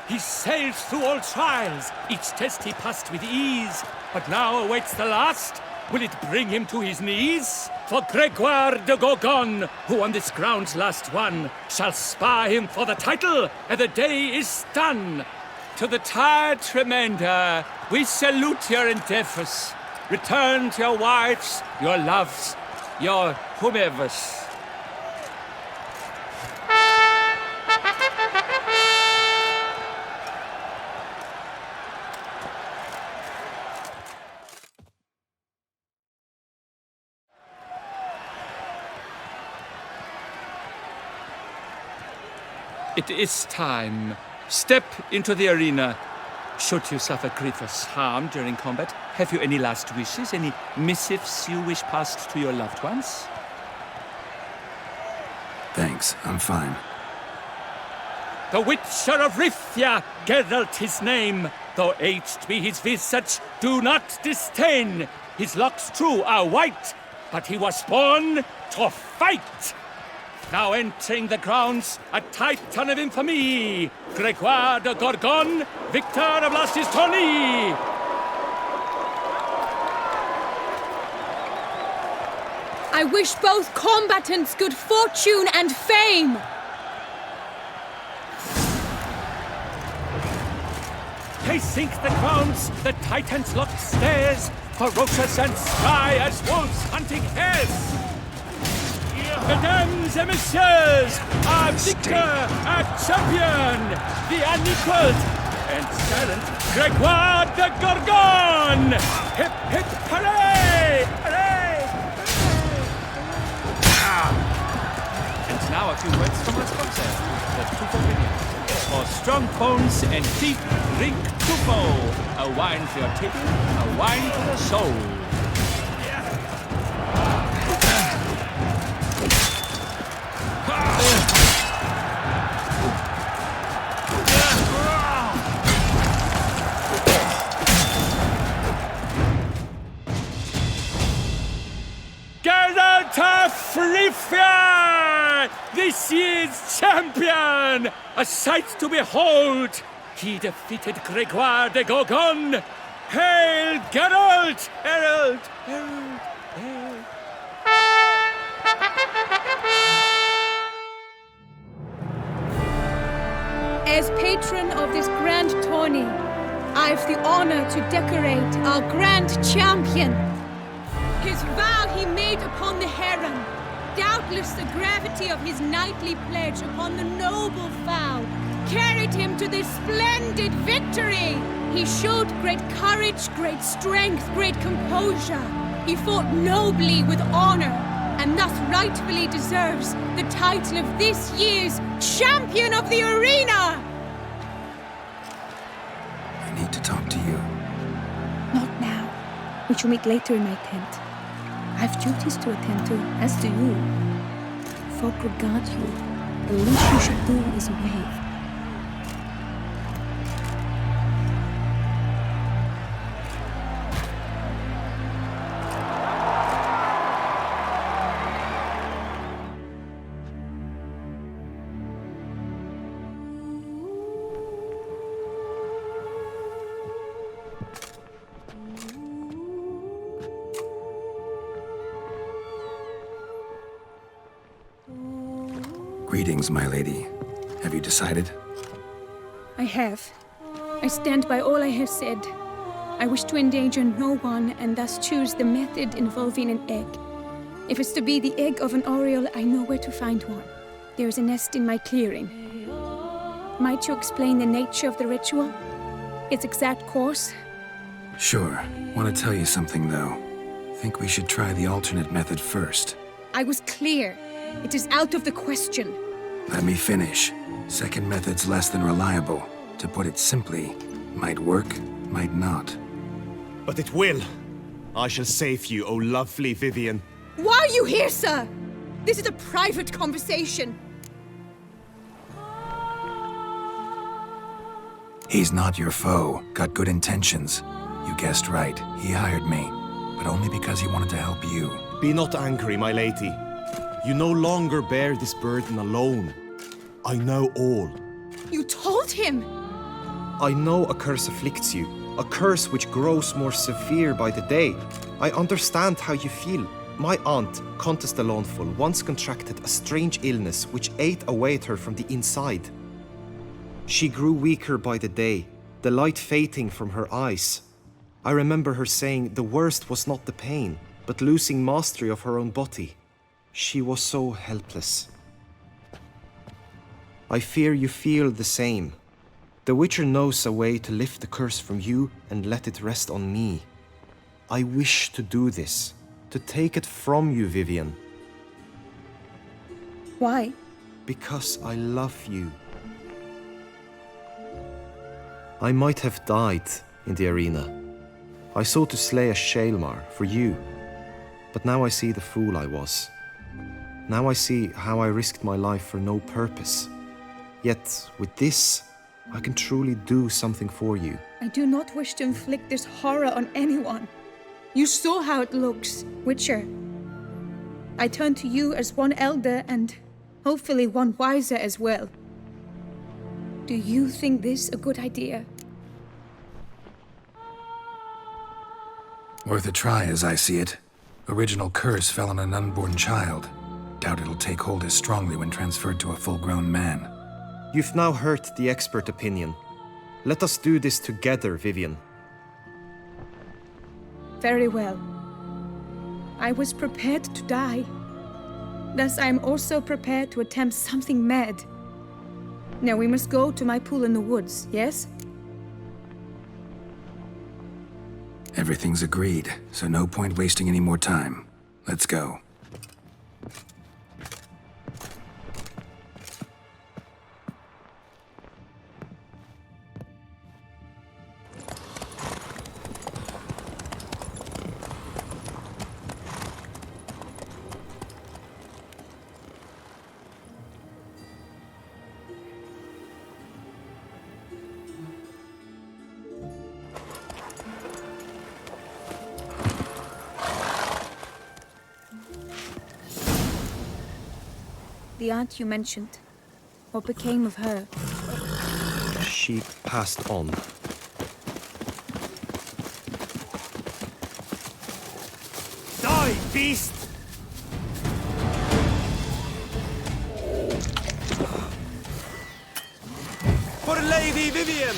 He sailed through all trials, each test he passed with ease. But now awaits the last. Will it bring him to his knees? For Gregoire de Gorgon, who on this ground's last won, shall spar him for the title, and the day is done. To the tired remainder, we salute your endeavors. Return to your wives, your loves, your whomevers. It is time. Step into the arena. Should you suffer grievous harm during combat, have you any last wishes, any missives you wish passed to your loved ones? Thanks, I'm fine. The Witcher of Rivia, Geralt his name. Though aged be his visage, do not disdain. His locks true are white, but he was born to fight. Now entering the grounds, a titan of infamy, Gregoire de Gorgon, victor of last his tourney. I wish both combatants good fortune and fame. Pacing the grounds, the titans locked stairs, ferocious and spry as wolves hunting hares. Mesdames et messieurs, our victor, our champion, the unequaled and silent Gregoire de Gorgon! Hip, hip, hooray! Hooray! And now a few words from our sponsor, the Proof of Vineyard. For strong bones and deep drink to bow. A wine for your table, a wine for the soul. Gather to Frithia, this year's champion! A sight to behold! He defeated Gregoire de Gorgon! Hail, Geralt! Herald! Herald! Herald! As patron of this grand tourney, I've the honor to decorate our grand champion. His vow he made upon the heron, doubtless the gravity of his knightly pledge upon the noble vow, carried him to this splendid victory. He showed great courage, great strength, great composure. He fought nobly with honor, and thus rightfully deserves the title of this year's Champion of the Arena! I need to talk to you. Not now. We shall meet later in my tent. I've duties to attend to, as do you. Folk regard you. The least you should do is wave. Greetings, my lady. Have you decided? I have. I stand by all I have said. I wish to endanger no one and thus choose the method involving an egg. If it's to be the egg of an oriole, I know where to find one. There is a nest in my clearing. Might you explain the nature of the ritual? Its exact course? Sure. Want to tell you something, though. Think we should try the alternate method first. I was clear. It is out of the question. Let me finish. Second method's less than reliable. To put it simply, might work, might not. But it will. I shall save you, O lovely Vivian. Why are you here, sir? This is a private conversation. He's not your foe. Got good intentions. You guessed right. He hired me. But only because he wanted to help you. Be not angry, my lady. You no longer bear this burden alone. I know all. You told him! I know a curse afflicts you, a curse which grows more severe by the day. I understand how you feel. My aunt, Countess de Lawnful, once contracted a strange illness which ate away at her from the inside. She grew weaker by the day, the light fading from her eyes. I remember her saying the worst was not the pain, but losing mastery of her own body. She was so helpless. I fear you feel the same. The Witcher knows a way to lift the curse from you and let it rest on me. I wish to do this, to take it from you, Vivian. Why? Because I love you. I might have died in the arena. I sought to slay a Shaelmar for you. But now I see the fool I was. Now I see how I risked my life for no purpose. Yet, with this, I can truly do something for you. I do not wish to inflict this horror on anyone. You saw how it looks, Witcher. I turn to you as one elder and hopefully one wiser as well. Do you think this a good idea? Worth a try, as I see it. Original curse fell on an unborn child. Doubt it'll take hold as strongly when transferred to a full-grown man. You've now heard the expert opinion. Let us do this together, Vivian. Very well. I was prepared to die. Thus I am also prepared to attempt something mad. Now we must go to my pool in the woods, yes? Everything's agreed, so no point wasting any more time. Let's go. The aunt you mentioned. What became of her? She passed on. Die, beast! For Lady Vivian!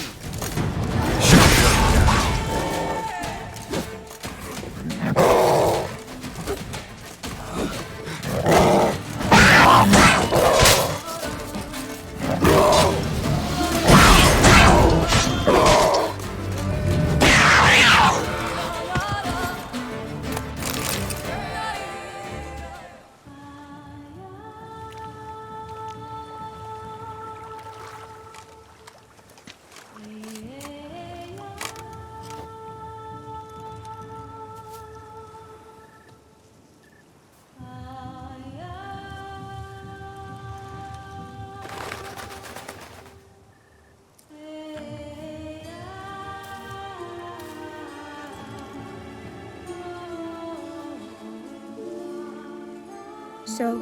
So,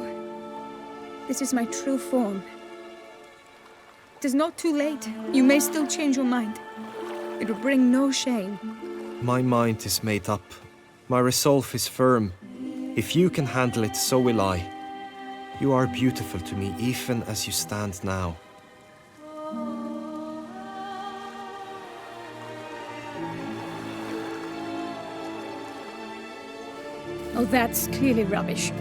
this is my true form. It is not too late. You may still change your mind. It will bring no shame. My mind is made up. My resolve is firm. If you can handle it, so will I. You are beautiful to me, even as you stand now. Oh, that's clearly rubbish.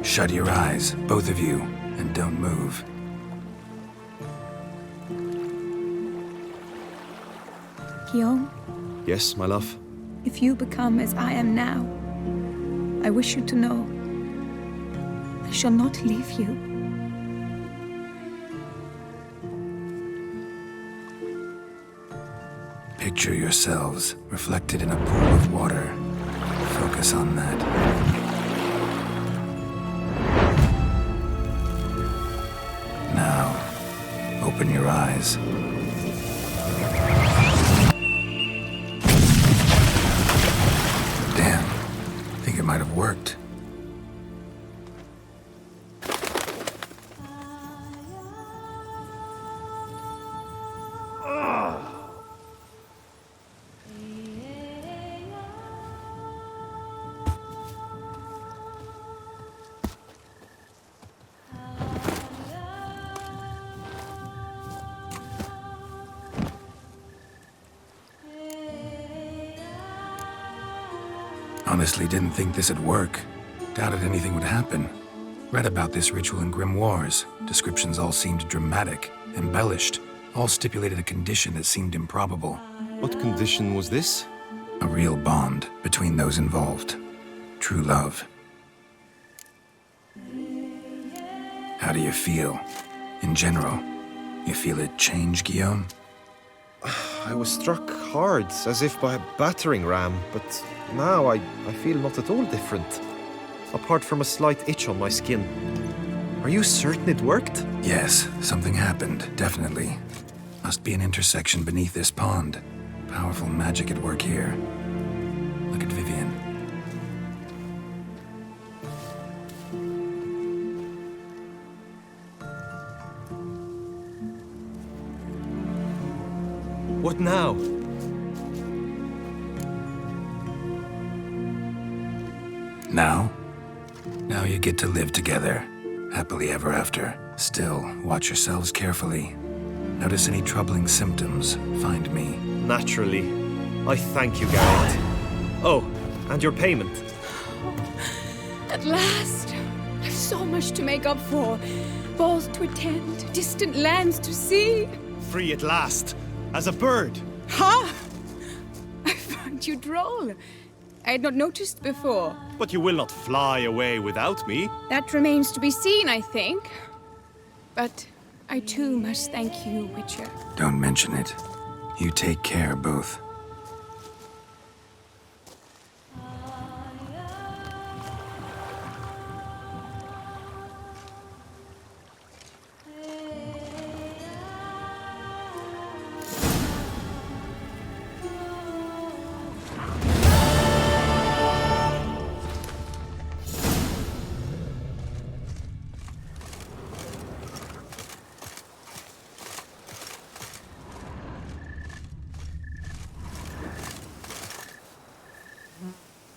Shut your eyes, both of you, and don't move. Guillaume, Yes, my love? if you become as I am now, I wish you to know I shall not leave you. Picture yourselves reflected in a pool of water. Focus on that. Now, open your eyes. Damn, think it might have worked. Honestly, didn't think this'd work. Doubted anything would happen. Read about this ritual in grimoires. Descriptions all seemed dramatic, embellished. All stipulated a condition that seemed improbable. What condition was this? A real bond between those involved. True love. How do you feel? In general, you feel it change, Guillaume? I was struck hard, as if by a battering ram, but now I feel not at all different. Apart from a slight itch on my skin. Are you certain it worked? Yes, something happened, definitely. Must be an intersection beneath this pond. Powerful magic at work here. Look at Vivian. What now? Now? Now you get to live together. Happily ever after. Still, watch yourselves carefully. Notice any troubling symptoms, find me. Naturally. I thank you, Garrett. Oh, and your payment. At last! I've so much to make up for. Balls to attend, distant lands to see. Free at last, as a bird. Ha! I find you droll. I had not noticed before. But you will not fly away without me. That remains to be seen, I think. But I too must thank you, Witcher. Don't mention it. You take care, both.